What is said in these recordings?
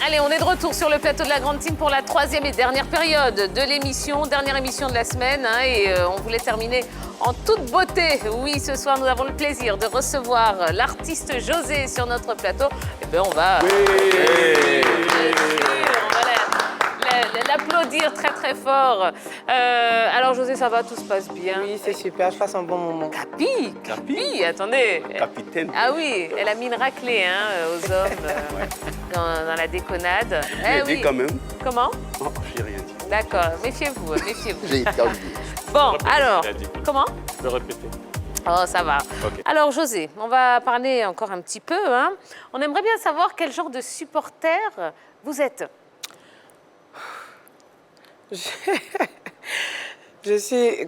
Allez, on est de retour sur le plateau de la Grande Team pour la troisième et dernière période de l'émission, dernière émission de la semaine. Et on voulait terminer en toute beauté. Oui, ce soir, nous avons le plaisir de recevoir l'artiste José sur notre plateau. Eh bien, on va... Oui. L'applaudir très très fort. Alors José, ça va, tout se passe bien? Oui, c'est super, je passe un bon moment. Capi, attendez. Capitaine. Ah oui, elle a mis une raclée aux hommes dans la déconnade. J'ai dit quand même. Comment? Oh, j'ai rien dit. D'accord, méfiez-vous, méfiez-vous. J'ai été oublié. Bon, alors, comment? Je vais répéter. Oh, ça va. Ok. Alors, José, on va parler encore un petit peu. On aimerait bien savoir quel genre de supporter vous êtes.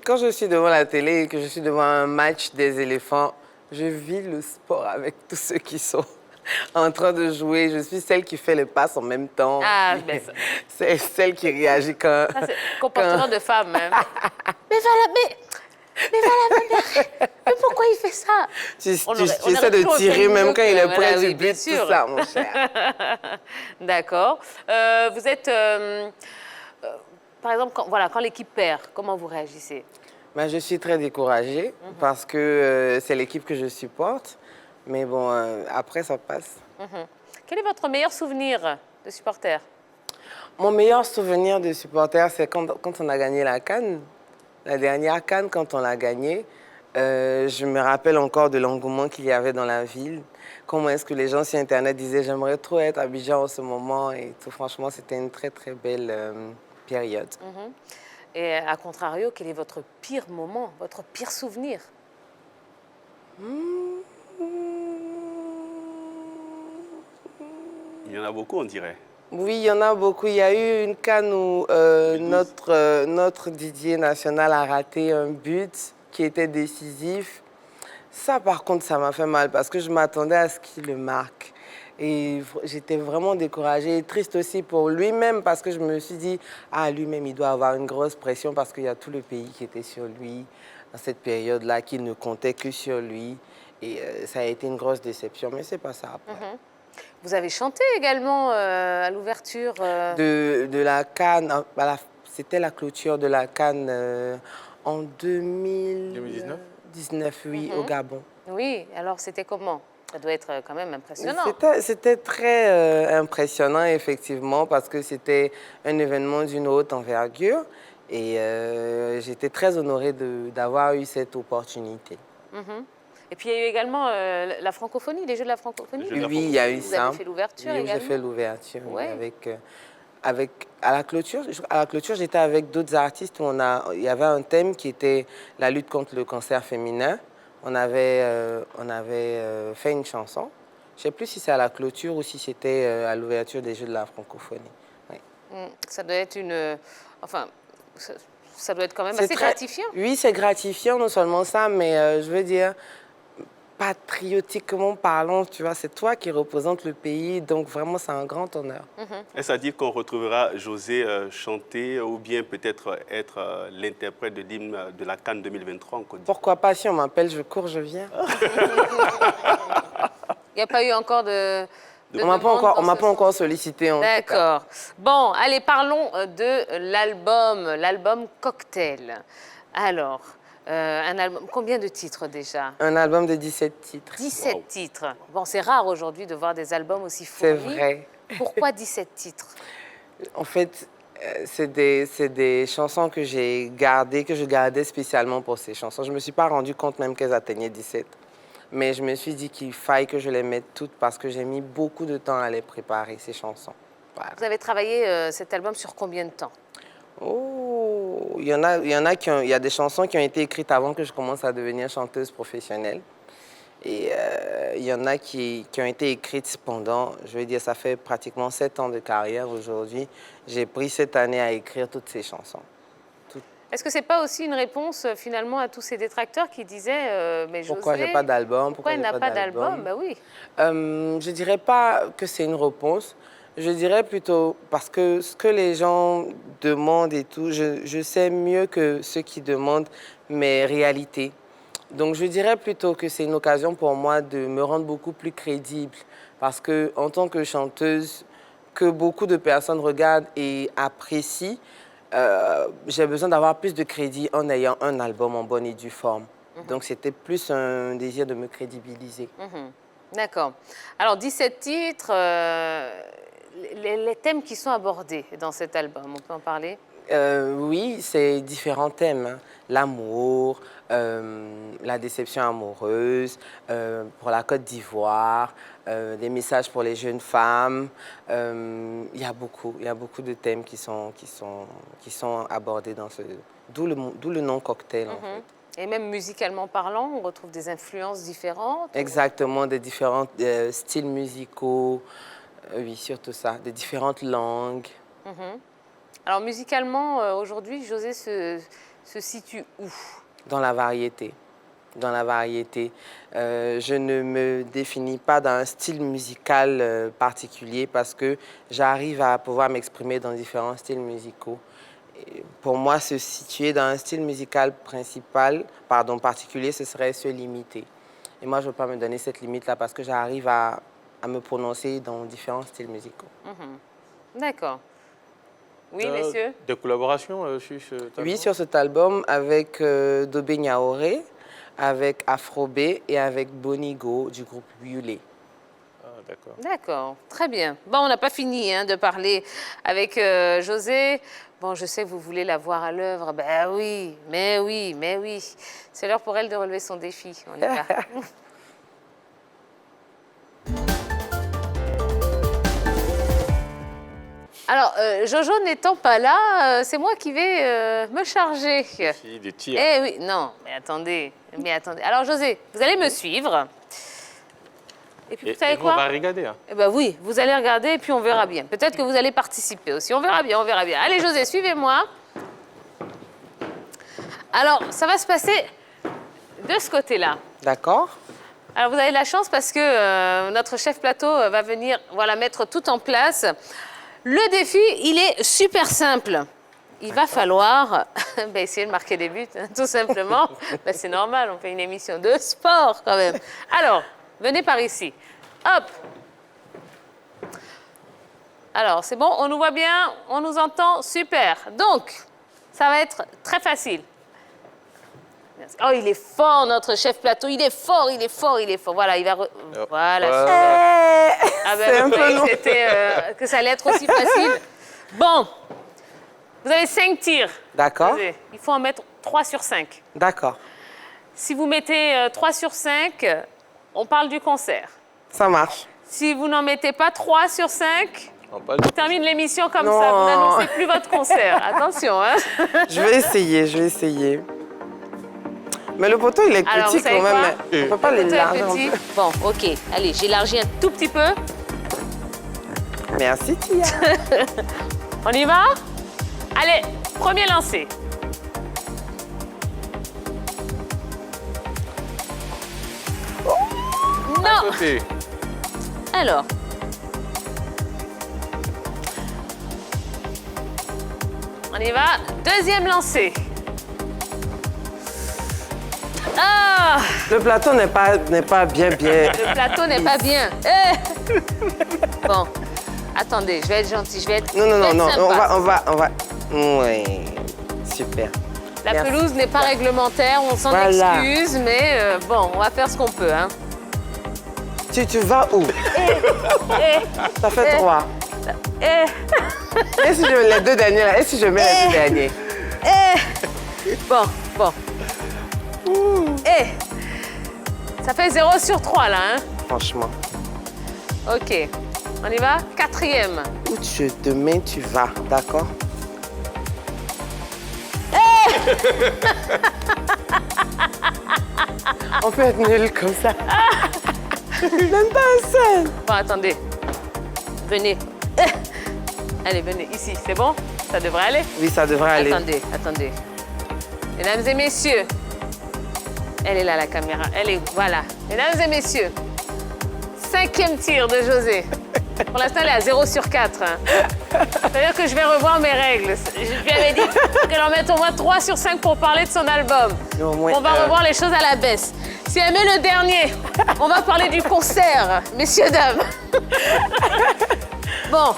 Quand je suis devant la télé et que je suis devant un match des éléphants, je vis le sport avec tous ceux qui sont en train de jouer. Je suis celle qui fait les passes en même temps. Ah, ben ça. C'est celle qui réagit quand... Ça, c'est comportement de femme. Mais pourquoi il fait ça? Tu On essaies aurait de toujours tirer fait même mieux quand il est que- près voilà, du oui, bien but, sûr. tout ça, mon cher. D'accord. Vous êtes... par exemple, quand l'équipe perd, comment vous réagissez? Ben, je suis très découragée parce que c'est l'équipe que je supporte. Mais bon, après, ça passe. Quel est votre meilleur souvenir de supporter? Mon meilleur souvenir de supporter, c'est quand on a gagné la CAN. La dernière CAN, quand on l'a gagnée, je me rappelle encore de l'engouement qu'il y avait dans la ville. Comment est-ce que les gens sur Internet disaient « j'aimerais trop être à Abidjan en ce moment » et tout. Franchement, c'était une très, très belle période. Et à contrario, quel est votre pire moment, votre pire souvenir? Il y en a beaucoup, on dirait. Oui, il y en a beaucoup. Il y a eu une CAN où notre Didier national a raté un but qui était décisif. Ça, par contre, ça m'a fait mal parce que je m'attendais à ce qu'il le marque. Et j'étais vraiment découragée et triste aussi pour lui-même parce que je me suis dit, ah, lui-même, il doit avoir une grosse pression parce qu'il y a tout le pays qui était sur lui dans cette période-là, qui ne comptait que sur lui. Et ça a été une grosse déception, mais c'est pas ça après. Vous avez chanté également à l'ouverture De la CAN, c'était la clôture de la CAN en 2019, oui, au Gabon. Oui, alors c'était comment? Ça doit être quand même impressionnant. C'était très impressionnant, effectivement, parce que c'était un événement d'une haute envergure et j'étais très honorée d'avoir eu cette opportunité. Et puis il y a eu également la francophonie, les Jeux de la francophonie. Oui, il y a eu Vous ça. avez fait l'ouverture Oui, également? j'ai fait l'ouverture oui, Ouais. à la clôture, j'étais avec d'autres artistes où il y avait un thème qui était la lutte contre le cancer féminin. On avait fait une chanson. Je ne sais plus si c'est à la clôture ou si c'était à l'ouverture des Jeux de la francophonie. Oui. Ça doit être ça doit être quand même assez gratifiant. Oui, c'est gratifiant, non seulement ça, mais je veux dire, patriotiquement parlant, tu vois, c'est toi qui représente le pays, donc vraiment, c'est un grand honneur. Est-ce à dire qu'on retrouvera José chanter ou bien peut-être être l'interprète de l'hymne de la CAN 2023 en Côte d'Ivoire? Pourquoi pas, si on m'appelle, je cours, je viens. Il n'y a pas eu encore de On m'a pas encore sollicité. D'accord. Bon, allez, parlons de l'album Cocktail. Alors, un album, combien de titres déjà? Un album de 17 titres. 17 Wow. titres. Bon, c'est rare aujourd'hui de voir des albums aussi C'est fournis. vrai. Pourquoi 17 titres? En fait, c'est des chansons que j'ai gardées, que je gardais spécialement pour ces chansons. Je ne me suis pas rendu compte même qu'elles atteignaient 17. Mais je me suis dit qu'il faille que je les mette toutes parce que j'ai mis beaucoup de temps à les préparer, ces chansons. Voilà. Vous avez travaillé cet album sur combien de temps? Oh, il y a des chansons qui ont été écrites avant que je commence à devenir chanteuse professionnelle. Et il y en a qui ont été écrites pendant, je veux dire, ça fait pratiquement 7 ans de carrière aujourd'hui. J'ai pris cette année à écrire toutes ces chansons. Est-ce que c'est pas aussi une réponse finalement à tous ces détracteurs qui disaient mais Pourquoi José, j'ai pas d'album? pourquoi il n'a pas d'album? Bah oui. Je dirais pas que c'est une réponse. Je dirais plutôt parce que ce que les gens demandent et tout, je sais mieux que ceux qui demandent mes réalités. Donc je dirais plutôt que c'est une occasion pour moi de me rendre beaucoup plus crédible parce que en tant que chanteuse, que beaucoup de personnes regardent et apprécient, j'ai besoin d'avoir plus de crédit en ayant un album en bonne et due forme. Donc, c'était plus un désir de me crédibiliser. D'accord. Alors, 17 titres, les thèmes qui sont abordés dans cet album, on peut en parler? Oui, c'est différents thèmes, hein. L'amour, la déception amoureuse, pour la Côte d'Ivoire, des messages pour les jeunes femmes. Il y a beaucoup de thèmes qui sont abordés dans ce... D'où le nom Cocktail, en fait. Et même musicalement parlant, on retrouve des influences différentes? Exactement, des différents styles musicaux, oui, surtout ça, des différentes langues. Alors, musicalement, aujourd'hui, José se situe où? Dans la variété. Dans la variété. Je ne me définis pas dans un style musical particulier parce que j'arrive à pouvoir m'exprimer dans différents styles musicaux. Et pour moi, se situer dans un style musical particulier, ce serait se limiter. Et moi, je ne veux pas me donner cette limite-là parce que j'arrive à me prononcer dans différents styles musicaux. D'accord. Oui, messieurs? Des collaborations sur cet album? Oui, sur cet album, avec Dobé Niaoré, avec Afrobé et avec Bonigo du groupe Yulé. Ah, d'accord. D'accord, très bien. Bon, on n'a pas fini de parler avec José. Bon, je sais que vous voulez la voir à l'œuvre. Ben oui, mais oui, mais oui. C'est l'heure pour elle de relever son défi. On y va. Alors, Jojo n'étant pas là, c'est moi qui vais me charger. Des tirs. Eh oui, non, mais attendez, Alors, José, vous allez me suivre. Et puis, vous savez quoi? On va regarder. Hein. Eh ben oui, vous allez regarder et puis on verra bien. Peut-être que vous allez participer aussi. On verra bien, on verra bien. Allez, José, suivez-moi. Alors, ça va se passer de ce côté-là. D'accord. Alors, vous avez de la chance parce que notre chef plateau va venir mettre tout en place. Le défi, il est super simple. Il va falloir essayer de marquer des buts, hein, tout simplement. C'est normal, on fait une émission de sport quand même. Alors, venez par ici. Hop. Alors, c'est bon, on nous voit bien, on nous entend, super. Donc, ça va être très facile. Oh, il est fort, notre chef plateau. Il est fort, il est fort, il est fort. Voilà, il va... Voilà. Ah ben, vous voyez que ça allait être aussi facile. Bon, vous avez 5 tirs. D'accord. Il faut en mettre 3 sur 5. D'accord. Si vous mettez 3 sur 5, on parle du concert. Ça marche. Si vous n'en mettez pas 3 sur 5, on termine l'émission comme Non. ça. Vous n'annoncez plus votre concert. Attention, hein. Je vais essayer. Mais le poteau, il est Alors, petit vous savez quand même. quoi? On ne peut pas Le poteau est l'élargir. petit. Bon, ok. Allez, j'élargis un tout petit peu. Merci, Tia. On y va? Allez, premier lancer. Non. Côté. Alors. On y va. Deuxième lancer. Ah! Le plateau n'est pas bien. Le plateau n'est pas bien. Eh! Bon, attendez, je vais être gentille, je vais être Non. sympa. On va. Oui, super. La Merci. pelouse n'est pas réglementaire, on s'en Voilà. excuse, mais bon, on va faire ce qu'on peut. Hein. Tu vas où? Ça fait 3. Et si je mets les 2 derniers là? Et si je mets les 2 derniers? Bon. Ça fait 0 sur 3 là, hein? Franchement. Ok, on y va? 4e. Où demain tu vas, d'accord? On peut être nul comme ça. Même pas un seul. Bon, attendez. Venez. Allez, venez, ici, c'est bon? Ça devrait aller? Oui, ça devrait aller. Attendez. Mesdames et messieurs, elle est là, la caméra. Elle est... Voilà. Mesdames et messieurs, 5e tir de José. Pour l'instant, elle est à 0 sur 4. Hein. C'est-à-dire que je vais revoir mes règles. Je lui avais dit qu'elle en mette au moins 3 sur 5 pour parler de son album. Au moins, On va revoir les choses à la baisse. Si elle met le dernier, on va parler du concert, messieurs, dames. Bon,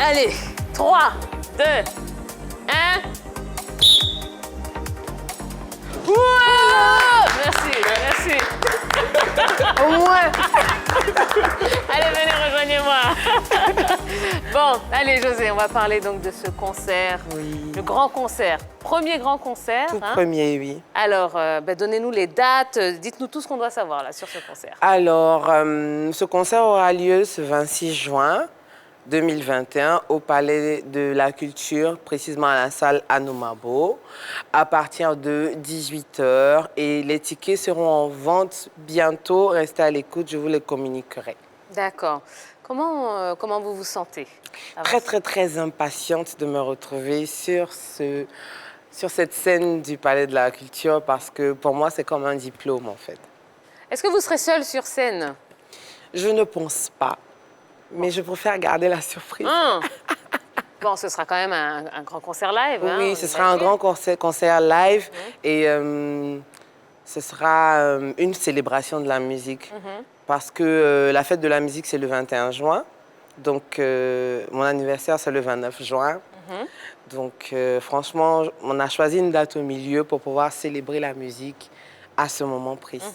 Allez, 3, 2, 1. Wow! Merci. Au moins. Allez, venez, rejoignez-moi. Bon, allez, José, on va parler donc de ce concert. Oui. Le grand concert. Premier grand concert. Tout hein. premier, oui. Alors, donnez-nous les dates. Dites-nous tout ce qu'on doit savoir là sur ce concert. Alors, ce concert aura lieu ce 26 juin 2021 au Palais de la Culture, précisément à la salle Anomabo, à partir de 18h. Et les tickets seront en vente bientôt. Restez à l'écoute, je vous les communiquerai. D'accord. Comment vous vous sentez? Très impatiente de me retrouver sur cette scène du Palais de la Culture parce que pour moi, c'est comme un diplôme en fait. Est-ce que vous serez seule sur scène? Je ne pense pas, mais je préfère garder la surprise. Bon, ce sera quand même un grand concert live. hein, Oui, on ce sera un imagine. grand concert live et ce sera une célébration de la musique parce que la fête de la musique, c'est le 21 juin. Donc, mon anniversaire, c'est le 29 juin. Donc, franchement, on a choisi une date au milieu pour pouvoir célébrer la musique à ce moment précis.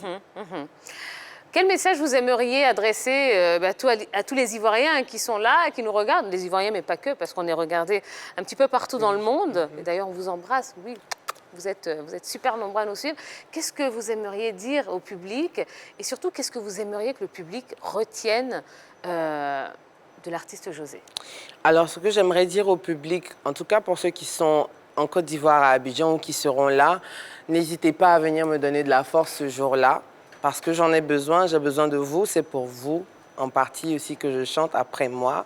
Quel message vous aimeriez adresser à tous les Ivoiriens qui sont là et qui nous regardent? Les Ivoiriens, mais pas que, parce qu'on est regardé un petit peu partout dans le monde. Et d'ailleurs, on vous embrasse, oui. Vous êtes super nombreux à nous suivre. Qu'est-ce que vous aimeriez dire au public? Et surtout, qu'est-ce que vous aimeriez que le public retienne de l'artiste José? Alors, ce que j'aimerais dire au public, en tout cas pour ceux qui sont en Côte d'Ivoire, à Abidjan ou qui seront là, n'hésitez pas à venir me donner de la force ce jour-là parce que j'en ai besoin, j'ai besoin de vous, c'est pour vous en partie aussi que je chante après moi.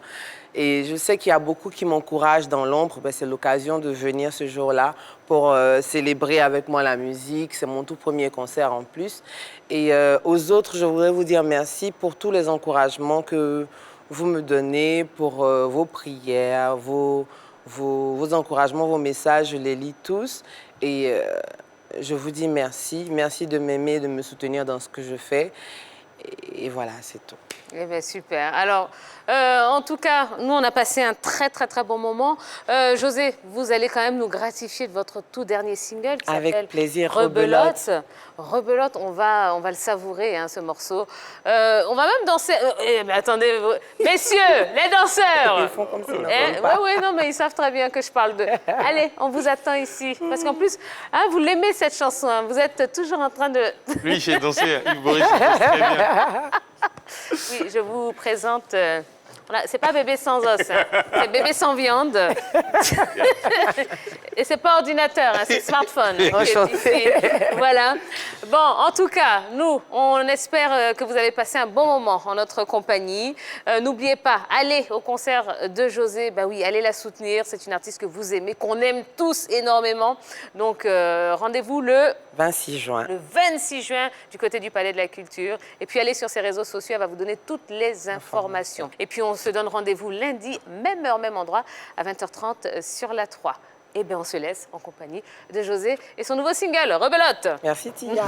Et je sais qu'il y a beaucoup qui m'encouragent dans l'ombre, c'est l'occasion de venir ce jour-là pour célébrer avec moi la musique. C'est mon tout premier concert en plus. Et aux autres, je voudrais vous dire merci pour tous les encouragements que vous me donnez, pour vos prières, vos encouragements, vos messages, je les lis tous. Et je vous dis merci. Merci de m'aimer, de me soutenir dans ce que je fais. Et voilà, c'est tout. Eh bien, super. Alors, en tout cas, nous, on a passé un très bon moment. José, vous allez quand même nous gratifier de votre tout dernier single qui s'appelle Avec plaisir, Rebelote. Rebelote, on va le savourer, hein, ce morceau. On va même danser. Mais attendez, messieurs, les danseurs. Ils font comme s'ils n'entendent pas. Oui, non, mais ils savent très bien que je parle d'eux. Allez, on vous attend ici. Parce qu'en plus, hein, vous l'aimez cette chanson. Hein. Vous êtes toujours en train de... Oui, j'ai dansé. Yves Boris, il danse très bien. Oui, je vous présente... c'est pas bébé sans os, hein. C'est bébé sans viande. Et c'est pas ordinateur, hein, c'est smartphone. Voilà. Bon, en tout cas, nous, on espère que vous avez passé un bon moment en notre compagnie. N'oubliez pas, allez au concert de José. Bah oui, allez la soutenir. C'est une artiste que vous aimez, qu'on aime tous énormément. Donc, rendez-vous le 26 juin. Le 26 juin, du côté du Palais de la Culture. Et puis, allez sur ses réseaux sociaux, elle va vous donner toutes les informations. Et puis, on se donne rendez-vous lundi, même heure, même endroit, à 20h30 sur la 3. Et bien, on se laisse en compagnie de José et son nouveau single, Rebelote. Merci, Tia.